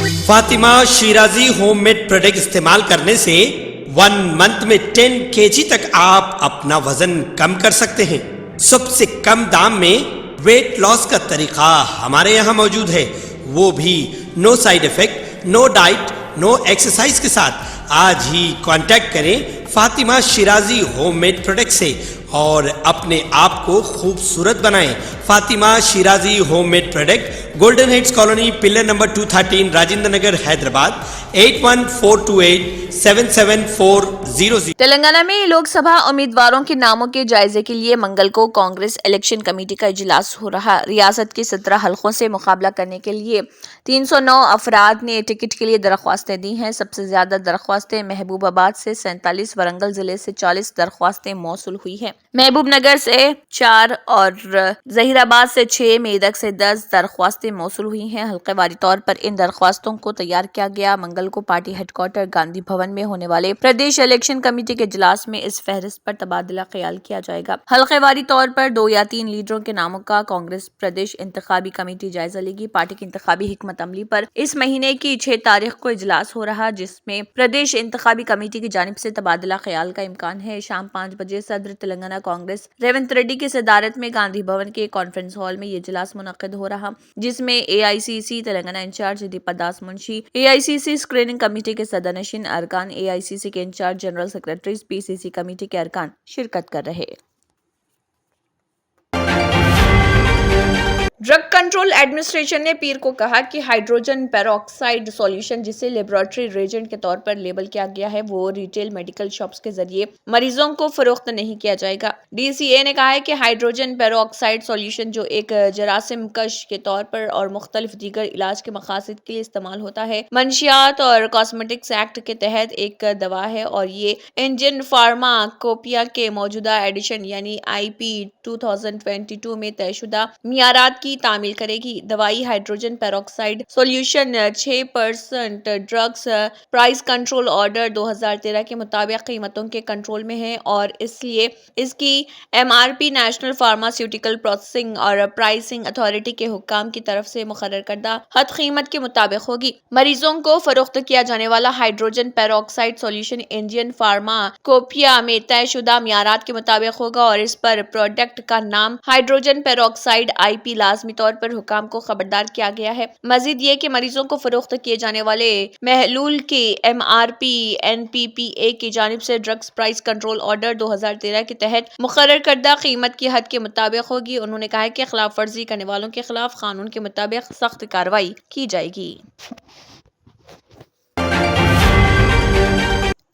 Fatima Shirazi home made product استعمال کرنے سے 1 منتھ میں 10 kg تک آپ اپنا وزن کم کر سکتے ہیں۔ سب سے کم دام میں ویٹ لاس کا طریقہ ہمارے یہاں موجود ہے، وہ بھی no side effect, no diet, no exercise کے ساتھ۔ آج ہی کانٹیکٹ کریں Fatima Shirazi home made product سے اور اپنے آپ کو خوبصورت بنائیں۔ Fatima Shirazi home made product, golden heights colony, pillar number 213، Rajendra Nagar, Hyderabad, 8142877400۔ Telangana میں لوک سبھا امیدواروں کے ناموں کے جائزے کے لیے منگل کو کانگریس الیکشن کمیٹی کا اجلاس ہو رہا۔ ریاست کے 17 حلقوں سے مقابلہ کرنے کے لیے 309 افراد نے ٹکٹ کے لیے درخواستیں دی ہیں۔ سب سے زیادہ درخواستیں محبوب آباد سے 47، ورنگل ضلع سے 40 درخواستیں موصول ہوئی ہیں۔ محبوب نگر سے 4 اور ظہیر آباد سے 6، میدک سے 10 درخواستیں موصول ہوئی ہیں۔ حلقے واری طور پر ان درخواستوں کو تیار کیا گیا۔ منگل کو پارٹی ہیڈ کوارٹر گاندھی بھون میں ہونے والے پردیش الیکشن کمیٹی کے اجلاس میں اس فہرست پر تبادلہ خیال کیا جائے گا۔ حلقے واری طور پر 2 یا 3 لیڈروں کے ناموں کا کانگریس پردیش انتخابی کمیٹی جائزہ لے گی۔ پارٹی کی انتخابی حکمت عملی پر اس مہینے کی 6 تاریخ کو اجلاس ہو رہا، جس میں پردیش انتخابی کمیٹی کی جانب سے تبادلہ خیال کا امکان ہے۔ شام 5 بجے صدر تلنگانہ کانگریس ریونت ریڈی کی صدارت میں گاندھی بھون کے کانفرنس ہال میں یہ اجلاس منعقد ہو رہا، جس میں AICC Telangana incharge Deepa Das Munshi, AICC screening committee کے صدر نشین ارکان، AICC کے incharge general secretaries, PCC committee کے ارکان شرکت کر رہے۔ ڈرگ کنٹرول ایڈمنسٹریشن نے پیر کو کہا کہ ہائیڈروجن پیروکسائڈ سولوشن، جسے لیبارٹری ریجنٹ کے طور پر لیبل کیا گیا ہے، وہ ریٹیل میڈیکل شاپس کے ذریعے مریضوں کو فروخت نہیں کیا جائے گا۔ DCA نے کہا ہے کہ ہائیڈروجن پیروکسائڈ سولوشن، جو ایک جراثیم کش کے طور پر اور مختلف دیگر علاج کے مقاصد کے لیے استعمال ہوتا ہے، منشیات اور کاسمیٹکس ایکٹ کے تحت ایک دوا ہے اور یہ انڈین فارما کوپیا کے موجودہ ایڈیشن یعنی IP 2022 میں طے شدہ معیارات کی تعمیل کرے گی۔ دوائی hydrogen peroxide solution 6% drugs price control order 2013 کے مطابق قیمتوں کے کنٹرول میں ہے اور اس لیے اس کی MRP نیشنل فارماسیوٹیکل پروسیسنگ اور پرائسنگ اتھارٹی کے حکام کی طرف سے مقرر کردہ حد قیمت کے مطابق ہوگی۔ مریضوں کو فروخت کیا جانے والا hydrogen peroxide solution Indian pharmacopoeia میں طے شدہ معیارات کے مطابق ہوگا اور اس پر پروڈکٹ کا نام ہائیڈروجن پیروکسائڈ IP لازمی طور پر حکام کو خبردار کیا گیا ہے۔ مزید یہ کہ مریضوں کو فروخت کیے جانے والے محلول کی MRP NPPA کی جانب سے ڈرگس پرائس کنٹرول آرڈر 2013 کے تحت مقرر کردہ قیمت کی حد کے مطابق ہوگی۔ انہوں نے کہا کہ خلاف ورزی کرنے والوں کے خلاف قانون کے مطابق سخت کارروائی کی جائے گی۔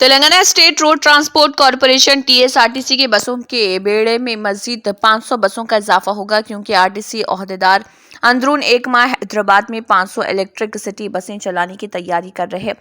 Telangana state road transport corporation TSRTC کے بسوں کے بیڑے میں مزید 500 بسوں کا اضافہ ہوگا، کیونکہ RTC عہدیدار اندرون ایک ماہ حیدرآباد میں 500 الیکٹرک سٹی بسیں چلانے کی تیاری کر رہے۔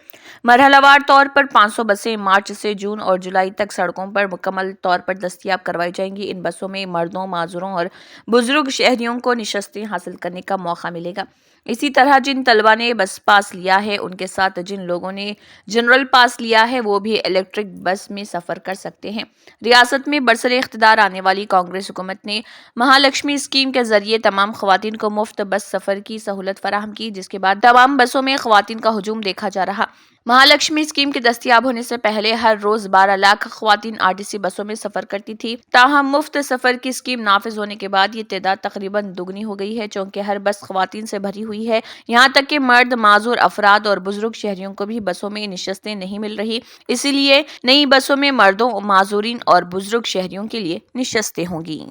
مرحلہ وار طور پر 500 بسیں مارچ سے جون اور جولائی تک سڑکوں پر مکمل طور پر دستیاب کروائی جائیں گی۔ ان بسوں میں مردوں، معذوروں اور بزرگ شہریوں کو نشستیں حاصل کرنے کا موقع ملے گا۔ اسی طرح جن طلبہ نے بس پاس لیا ہے، ان کے ساتھ جن لوگوں نے جنرل پاس لیا ہے، وہ بھی الیکٹرک بس میں سفر کر سکتے ہیں۔ ریاست میں برسر اقتدار آنے والی کانگریس حکومت نے مہالکشمی اسکیم کے ذریعے تمام خواتین کو مفت بس سفر کی سہولت فراہم کی، جس کے بعد تمام بسوں میں خواتین کا ہجوم دیکھا جا رہا۔ مہالکشمی اسکیم کے دستیاب ہونے سے پہلے ہر روز 12 لاکھ خواتین RTC بسوں میں سفر کرتی تھی۔ تاہم مفت سفر کی اسکیم نافذ ہونے کے بعد یہ تعداد تقریباً دگنی ہو گئی ہے، چونکہ ہر بس خواتین سے بھری ہوئی ہے، یہاں تک کہ مرد، معذور افراد اور بزرگ شہریوں کو بھی بسوں میں نشستیں نہیں مل رہی۔ اسی لیے نئی بسوں میں مردوں، معذورین اور بزرگ شہریوں کے لیے نشستیں ہوں گی۔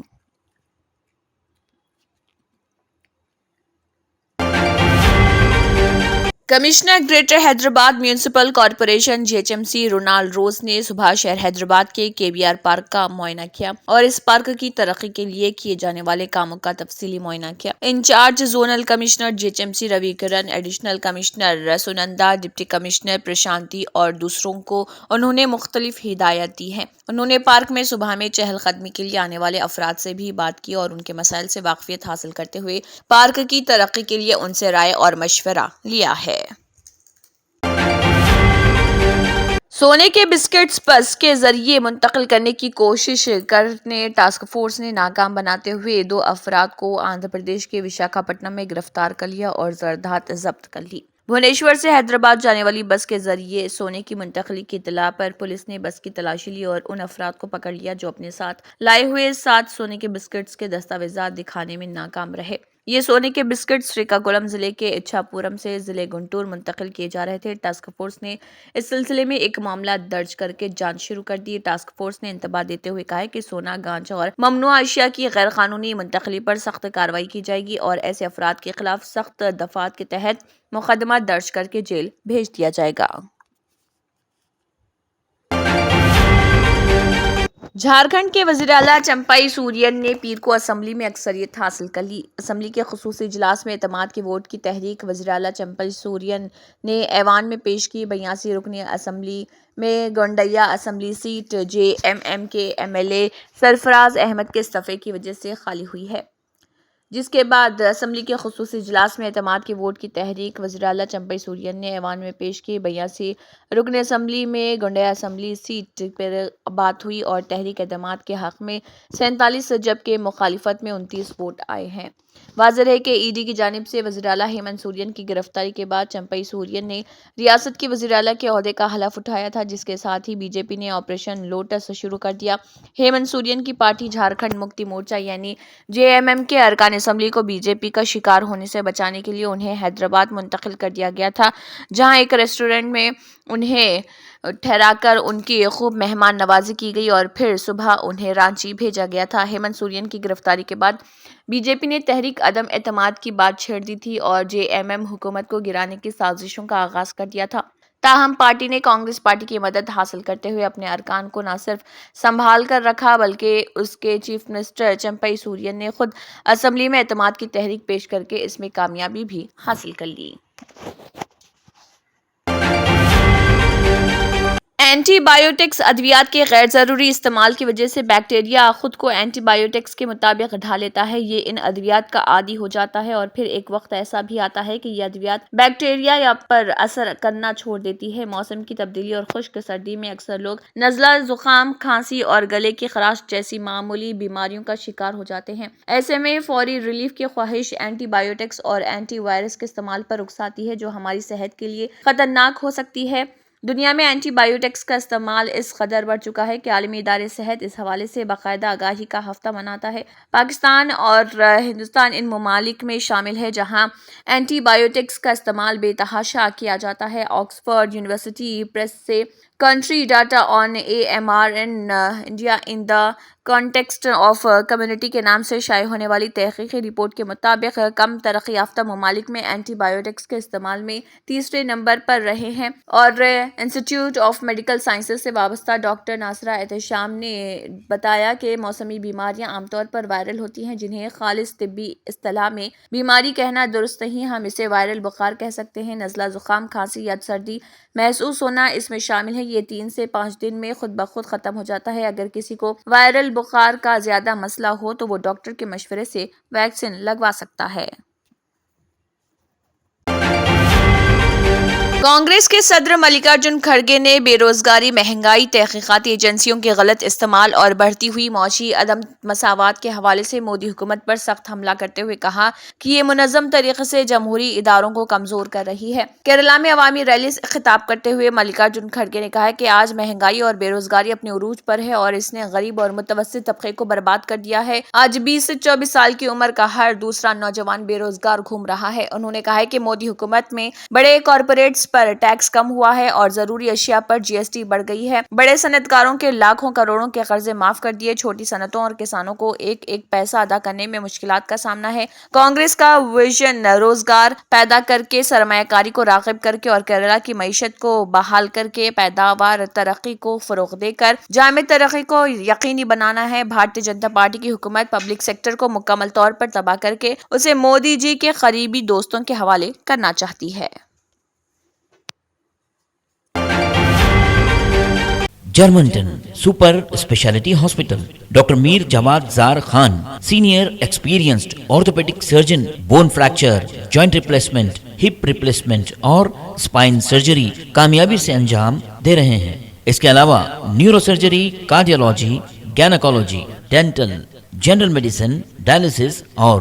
Commissioner greater Hyderabad municipal corporation GHMC Ronald Ross نے صبح شہر حیدرآباد کے KBR پارک کا معائنہ کیا اور اس پارک کی ترقی کے لیے کیے جانے والے کاموں کا تفصیلی معائنہ کیا۔ انچارج زونل کمشنر GHMC روی کرن، additional commissioner Sunanda, deputy commissioner Prashanti اور دوسروں کو انہوں نے مختلف ہدایات دی ہیں۔ انہوں نے پارک میں صبح میں چہل قدمی کے لیے آنے والے افراد سے بھی بات کی اور ان کے مسائل سے واقفیت حاصل کرتے ہوئے پارک کی ترقی کے لیے ان سے رائے اور مشورہ لیا ہے۔ سونے کے بسکٹس بس کے ذریعے منتقل کرنے کی کوشش کرنے ٹاسک فورس نے ناکام بناتے ہوئے 2 افراد کو آندھرا پردیش کے وشاکھاپٹنم میں گرفتار کر لیا اور زردھات ضبط کر لی۔ بھونیشور سے حیدرآباد جانے والی بس کے ذریعے سونے کی منتقلی کی اطلاع پر پولیس نے بس کی تلاشی لی اور ان افراد کو پکڑ لیا جو اپنے ساتھ لائے ہوئے 7 سونے کے بسکٹس کے دستاویزات دکھانے میں ناکام رہے۔ یہ سونے کے بسکٹ سریکاکولم ضلع کے اچھاپورم سے ضلع گنٹور منتقل کیے جا رہے تھے۔ ٹاسک فورس نے اس سلسلے میں ایک معاملہ درج کر کے جانچ شروع کر دی۔ ٹاسک فورس نے انتباہ دیتے ہوئے کہا ہے کہ سونا، گانجا اور ممنوعہ اشیاء کی غیر قانونی منتقلی پر سخت کارروائی کی جائے گی اور ایسے افراد کے خلاف سخت دفعات کے تحت مقدمہ درج کر کے جیل بھیج دیا جائے گا۔ جھارکھنڈ کے وزیراعلیٰ چمپائی سورین نے پیر کو اسمبلی میں اکثریت حاصل کر لی۔ اسمبلی کے خصوصی اجلاس میں اعتماد کے ووٹ کی تحریک وزیراعلیٰ چمپائی سورین نے ایوان میں پیش کی۔ 82 رکنی اسمبلی میں گونڈیا اسمبلی سیٹ JMM کے MLA سرفراز احمد کے استعفے کی وجہ سے خالی ہوئی ہے، جس کے بعد اسمبلی کے خصوصی اجلاس میں اعتماد کے ووٹ کی تحریک وزیراعلیٰ چمپائی سورین نے ایوان میں پیش کی۔ 82 رکن اسمبلی میں گونڈیا اسمبلی سیٹ پر بات ہوئی اور تحریک اعتماد کے حق میں 47 جبکہ مخالفت میں 29 ووٹ آئے ہیں۔ واضح ہے کہ ED کی جانب سے وزیراعلیٰ ہیمنت سورین کی گرفتاری کے بعد چمپائی سورین نے ریاست کی وزیراعلیٰ کے عہدے کا حلف اٹھایا تھا، جس کے ساتھ ہی BJP نے آپریشن لوٹس شروع کر دیا۔ ہیمنت سورین کی پارٹی جھارکھنڈ مکتی مورچہ یعنی JMM کے ارکان اسمبلی کو BJP کا شکار ہونے سے بچانے کے لیے انہیں حیدرآباد منتقل کر دیا گیا تھا، جہاں ایک ریسٹورنٹ میں انہیں ٹھہرا کر ان کی خوب مہمان نوازی کی گئی اور پھر صبح انہیں رانچی بھیجا گیا تھا۔ ہیمنت سورین کی گرفتاری کے بعد BJP نے تحریک عدم اعتماد کی بات چھیڑ دی تھی اور JMM حکومت کو گرانے کی سازشوں کا آغاز کر دیا تھا۔ تاہم پارٹی نے کانگریس پارٹی کی مدد حاصل کرتے ہوئے اپنے ارکان کو نہ صرف سنبھال کر رکھا بلکہ اس کے چیف منسٹر چمپائی سورین نے خود اسمبلی میں اعتماد کی تحریک پیش کر کے اس میں کامیابی بھی حاصل کر لی۔ اینٹی بایوٹکس ادویات کے غیر ضروری استعمال کی وجہ سے بیکٹیریا خود کو اینٹی بایوٹکس کے مطابق ڈھال لیتا ہے۔ یہ ان ادویات کا عادی ہو جاتا ہے اور پھر ایک وقت ایسا بھی آتا ہے کہ یہ ادویات بیکٹیریا پر اثر کرنا چھوڑ دیتی ہے۔ موسم کی تبدیلی اور خشک سردی میں اکثر لوگ نزلہ، زکام، کھانسی اور گلے کی خراش جیسی معمولی بیماریوں کا شکار ہو جاتے ہیں۔ ایسے میں فوری ریلیف کی خواہش اینٹی بایوٹکس اور اینٹی وائرس کے استعمال پر اکساتی ہے، جو ہماری صحت کے لیے خطرناک ہو سکتی ہے۔ دنیا میں اینٹی بایوٹکس کا استعمال اس قدر بڑھ چکا ہے کہ عالمی ادارے صحت اس حوالے سے باقاعدہ آگاہی کا ہفتہ مناتا ہے۔ پاکستان اور ہندوستان ان ممالک میں شامل ہے جہاں اینٹی بایوٹکس کا استعمال بے تحاشا کیا جاتا ہے۔ آکسفورڈ یونیورسٹی پریس سے country data on AMR in India in the context of community کے نام سے شائع ہونے والی تحقیقی رپورٹ کے مطابق کم ترقی یافتہ ممالک میں اینٹی بایوٹکس کے استعمال میں تیسرے نمبر پر رہے ہیں۔ اور انسٹیٹیوٹ آف میڈیکل سائنسز سے وابستہ ڈاکٹر ناصرہ احتشام نے بتایا کہ موسمی بیماریاں عام طور پر وائرل ہوتی ہیں، جنہیں خالص طبی اصطلاح میں بیماری کہنا درست نہیں، ہم اسے وائرل بخار کہہ سکتے ہیں۔ نزلہ، زکام، کھانسی یا سردی محسوس ہونا اس میں شامل ہے۔ یہ 3 سے 5 دن میں خود بخود ختم ہو جاتا ہے۔ اگر کسی کو وائرل بخار کا زیادہ مسئلہ ہو تو وہ ڈاکٹر کے مشورے سے ویکسین لگوا سکتا ہے۔ کانگریس کے صدر ملکارجن کھڑگے نے بے روزگاری، مہنگائی، تحقیقاتی ایجنسیوں کے غلط استعمال اور بڑھتی ہوئی معاشی عدم مساوات کے حوالے سے مودی حکومت پر سخت حملہ کرتے ہوئے کہا کہ یہ منظم طریقے سے جمہوری اداروں کو کمزور کر رہی ہے۔ کیرالہ میں عوامی ریلی سے خطاب کرتے ہوئے ملکارجن کھڑگے نے کہا کہ آج مہنگائی اور بے روزگاری اپنے عروج پر ہے اور اس نے غریب اور متوسط طبقے کو برباد کر دیا ہے۔ آج 20 سے 24 سال کی عمر کا ہر دوسرا نوجوان بے روزگار گھوم رہا ہے۔ انہوں نے کہا کہ مودی حکومت میں بڑے کارپوریٹس پر ٹیکس کم ہوا ہے اور ضروری اشیاء پر GST بڑھ گئی ہے۔ بڑے صنعتکاروں کے لاکھوں کروڑوں کے قرضے معاف کر دیے۔ چھوٹی صنعتوں اور کسانوں کو ایک ایک پیسہ ادا کرنے میں مشکلات کا سامنا ہے۔ کانگریس کا ویژن روزگار پیدا کر کے، سرمایہ کاری کو راغب کر کے اور کیرالہ کی معیشت کو بحال کر کے، پیداوار ترقی کو فروغ دے کر جامع ترقی کو یقینی بنانا ہے۔ بھارتیہ جنتا پارٹی کی حکومت پبلک سیکٹر کو مکمل طور پر تباہ کر کے اسے مودی جی کے قریبی دوستوں کے حوالے کرنا چاہتی ہے۔ جرمنٹن super speciality hospital, doctor Mir Jawad Zar Khan, senior experienced orthopaedic surgeon, bone fracture, joint replacement, hip replacement اور اسپائن سرجری کامیابی سے انجام دے رہے ہیں۔ اس کے علاوہ neuro surgery, cardiology, gynaecology, dental, general medicine, dialysis اور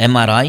MRI,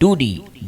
2D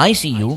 ICU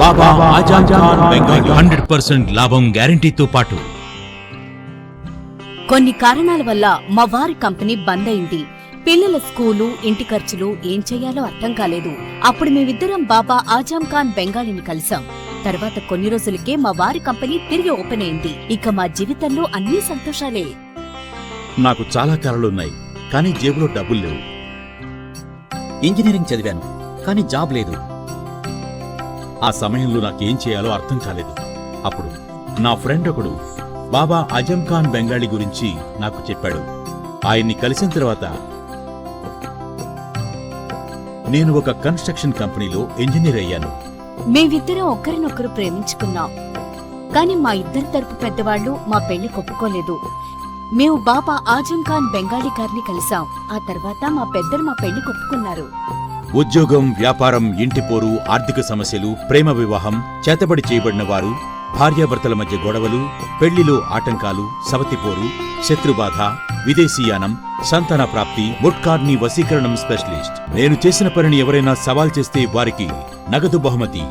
Baba Azad Khan Bengali 100% లాభం గ్యారంటీతో పాటు కొన్ని కారణాల వల్ల మా వారి కంపెనీ బంద్ అయింది. పిల్లల స్కూలు, ఇంటి ఖర్చులు ఏం చెయ్యాలో అర్థం కాలేదు. అప్పుడు మేమిద్దరం బాబా ఆజాం ఖాన్ బెంగాలీని కలిసాం. తర్వాత కొన్ని రోజులకే మా వారి కంపెనీ తిరిగి ఓపెన్ అయింది. ఇక మా జీవితంలో అన్ని సంతోషాలే. నాకు చాలా కలలున్నాయి, కానీ జేబులో డబ్బులు లేవు. ఇంజనీరింగ్ చదివాను, కానీ జాబ్ లేదు. ఆ సమయంలో నాకేం చేయాలో అర్థం కాలేదు. అప్పుడు నా ఫ్రెండ్ ఒకడు బాబా ఆజం ఖాన్ బెంగాలీ గురించి నాకు చెప్పాడు. ఆయన్ని కలిసిన తర్వాత నేను ఒక కన్స్ట్రక్షన్ కంపెనీలో ఇంజనీర్ అయ్యాను. మేమిద్దరం ఒకరినొకరు ప్రేమించుకున్నాం. కాని మా ఇద్దరి తరపు పెద్దవాళ్లు మా పెళ్లి ఒప్పుకోలేదు. మేము బాబా ఆజం ఖాన్ బెంగాలీ గారిని కలిసాం. ఆ తర్వాత మా పెద్దలు మా పెళ్లి ఒప్పుకున్నారు. ఉద్యోగం, వ్యాపారం, ఇంటి పోరు, ఆర్థిక సమస్యలు, ప్రేమ వివాహం, చేతబడి చేయబడిన వారు, భార్యాభర్తల మధ్య గొడవలు, పెళ్లిలో ఆటంకాలు, సవతిపోరు, శత్రుబాధ, విదేశీయానం, సంతాన ప్రాప్తి, ముట్కార్ని వశీకరణం స్పెషలిస్ట్. నేను చేసిన పనిని ఎవరైనా సవాల్ చేస్తే వారికి నగదు బహుమతి.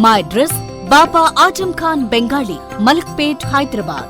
మా అడ్రస్ బాబా ఆజం ఖాన్ బెంగాలీ, మలక్పేట్, హైదరాబాద్.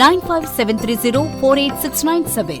9573048697।